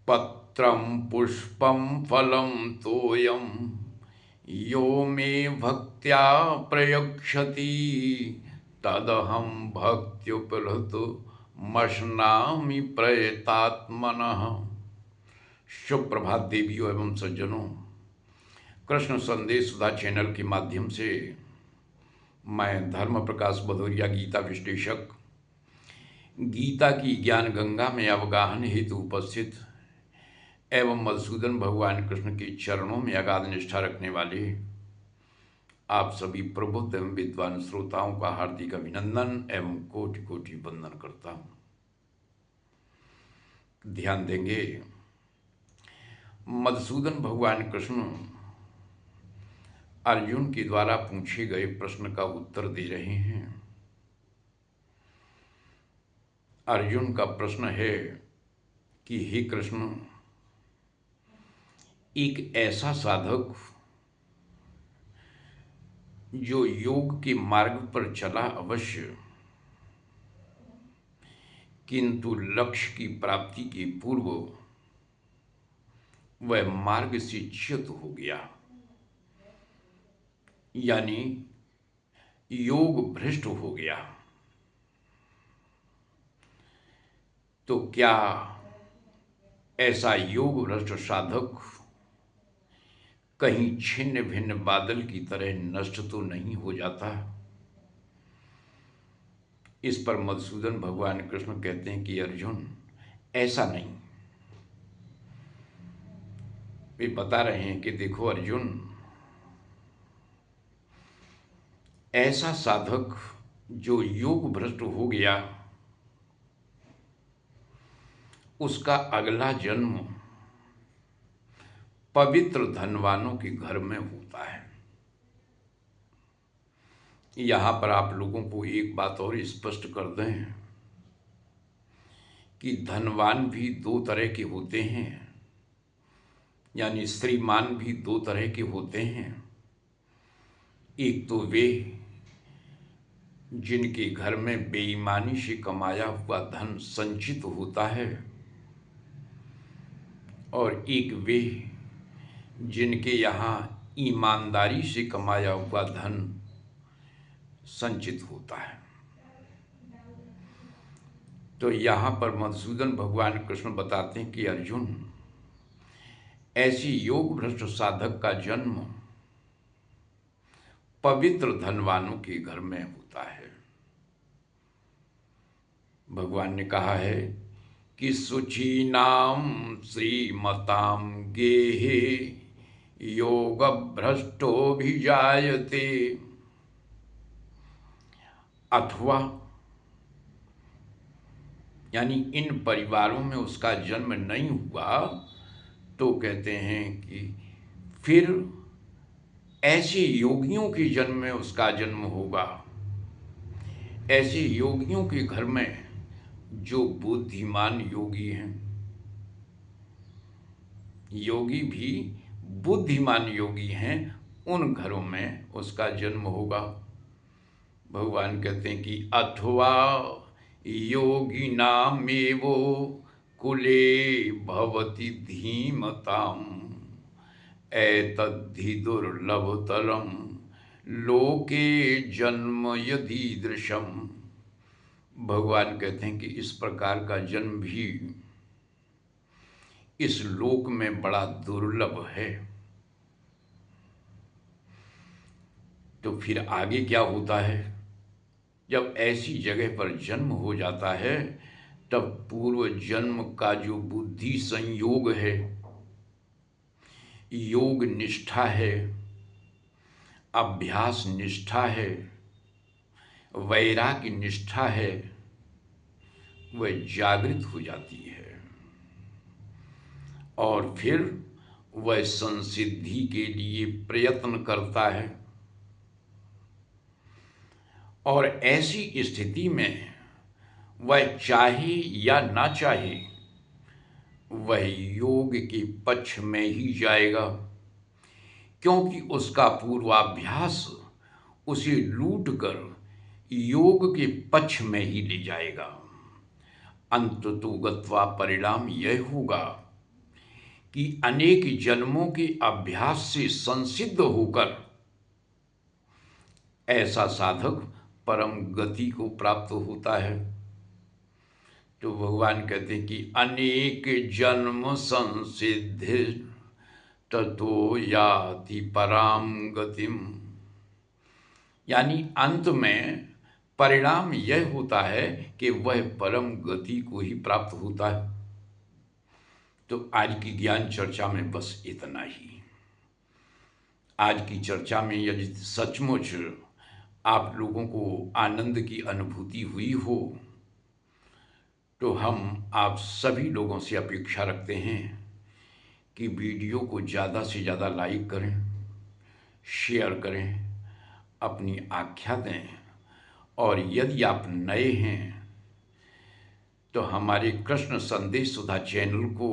पत्रं पुष्पं फलं तोयं यो मे भक्त्या प्रयच्छति तदहं भक्त्युपहृतमश्नामि प्रयतात्मनः। सुप्रभात देवियों एवं सज्जनों, कृष्ण संदेश सुधा चैनल के माध्यम से मैं धर्म प्रकाश भदौरिया गीता विश्लेषक गीता की ज्ञान गंगा में अवगाहन हेतु उपस्थित एवं मधुसूदन भगवान कृष्ण के चरणों में अगाध निष्ठा रखने वाले आप सभी प्रबुद्ध एवं विद्वान श्रोताओं का हार्दिक अभिनंदन एवं कोटि कोटि वंदन करता हूँ। ध्यान देंगे, मधुसूदन भगवान कृष्ण अर्जुन के द्वारा पूछे गए प्रश्न का उत्तर दे रहे हैं। अर्जुन का प्रश्न है कि हे कृष्ण, एक ऐसा साधक जो योग के मार्ग पर चला अवश्य, किंतु लक्ष्य की प्राप्ति के पूर्व वह मार्ग से च्युत हो गया, यानी योग भ्रष्ट हो गया, तो क्या ऐसा योग भ्रष्ट साधक कहीं छिन्न भिन्न बादल की तरह नष्ट तो नहीं हो जाता? इस पर मधुसूदन भगवान कृष्ण कहते हैं कि अर्जुन, ऐसा नहीं। वे बता रहे हैं कि देखो अर्जुन, ऐसा साधक जो योग भ्रष्ट हो गया, उसका अगला जन्म पवित्र धनवानों के घर में होता है। यहाँ पर आप लोगों को एक बात और स्पष्ट कर दें कि धनवान भी दो तरह के होते हैं, यानी श्रीमान भी दो तरह के होते हैं। एक तो वे जिनके घर में बेईमानी से कमाया हुआ धन संचित होता है, और एक वे जिनके यहाँ ईमानदारी से कमाया हुआ धन संचित होता है। तो यहाँ पर मधुसूदन भगवान कृष्ण बताते हैं कि अर्जुन, ऐसी योग भ्रष्ट साधक का जन्म पवित्र धनवानों के घर में होता है। भगवान ने कहा है कि शुचीनाम श्रीमताम गेहे योग भ्रष्टो भी जायते, अथवा यानी इन परिवारों में उसका जन्म नहीं हुआ तो कहते हैं कि फिर ऐसे योगियों के जन्म में उसका जन्म होगा, ऐसे योगियों के घर में जो बुद्धिमान योगी हैं। योगी भी बुद्धिमान योगी हैं, उन घरों में उसका जन्म होगा। भगवान कहते हैं कि अथवा योगिनामेवो कुले भवति धीमताम एतद्धि दुर्लभतरम लोके जन्म यदीदृशम। भगवान कहते हैं कि इस प्रकार का जन्म भी इस लोक में बड़ा दुर्लभ है। तो फिर आगे क्या होता है? जब ऐसी जगह पर जन्म हो जाता है, तब पूर्व जन्म का जो बुद्धि संयोग है, योग निष्ठा है, अभ्यास निष्ठा है, वैराग्य निष्ठा है, वह जागृत हो जाती है और फिर वह संसिद्धि के लिए प्रयत्न करता है। और ऐसी स्थिति में वह चाहे या ना चाहे, वह योग के पक्ष में ही जाएगा, क्योंकि उसका पूर्वाभ्यास उसे लूट कर योग के पक्ष में ही ले जाएगा। अंततो गत्वा परिणाम यह होगा कि अनेक जन्मों के अभ्यास से संसिद्ध होकर ऐसा साधक परम गति को प्राप्त होता है। तो भगवान कहते हैं कि अनेक जन्म संसिद्धि ततो याति पराम गतिम, यानी अंत में परिणाम यह होता है कि वह परम गति को ही प्राप्त होता है। तो आज की ज्ञान चर्चा में बस इतना ही। आज की चर्चा में यदि सचमुच आप लोगों को आनंद की अनुभूति हुई हो तो हम आप सभी लोगों से अपेक्षा रखते हैं कि वीडियो को ज़्यादा से ज़्यादा लाइक करें, शेयर करें, अपनी आज्ञा दें, और यदि आप नए हैं तो हमारे कृष्ण संदेश सुधा चैनल को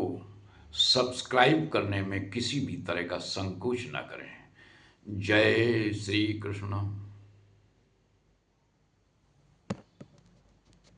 सब्सक्राइब करने में किसी भी तरह का संकोच न करें। जय श्री कृष्ण।